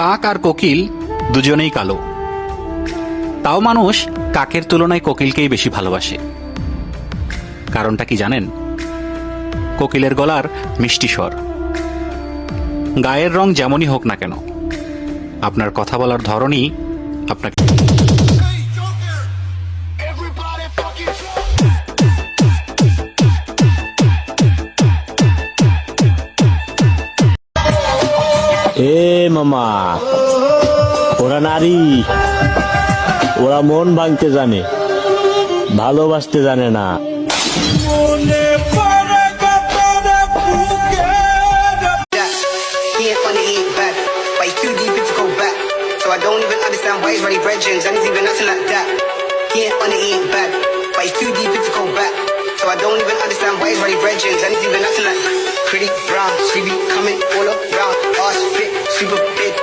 কাক আর কোকিল দুজনেই কালো, তাও মানুষ কাকের তুলনায় কোকিলকেই বেশি ভালোবাসে। কারণটা কি জানেন? কোকিলের গলার মিষ্টি স্বর। গায়ের রং যেমনই হোক না কেন, আপনার কথা বলার ধরনই আপনাকে। এ মামা, ওরা নারী, ওরা মন ভাঙতে জানে, ভালোবাসতে জানে না। I don't even understand why he's running brethren, and he's even acting like that. He ain't funny, he ain't bad, but he's too deep to go back. So I don't even understand why he's running brethren, and he's even acting like pretty brown. She be coming all around, ass fit, super big.